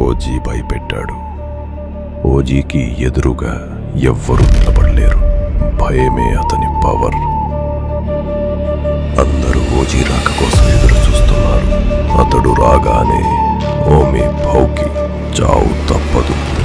OG భయపెట్టాడు. ఓజీకి ఎదురుగా ఎవ్వరూ నిలబడలేరు. భయమే అతని పవర్. అందరూ ఓజీ రాక కోసం ఎదురు చూస్తున్నారు. అతడు రాగానే ఓమి భౌకి చావు తప్పదు.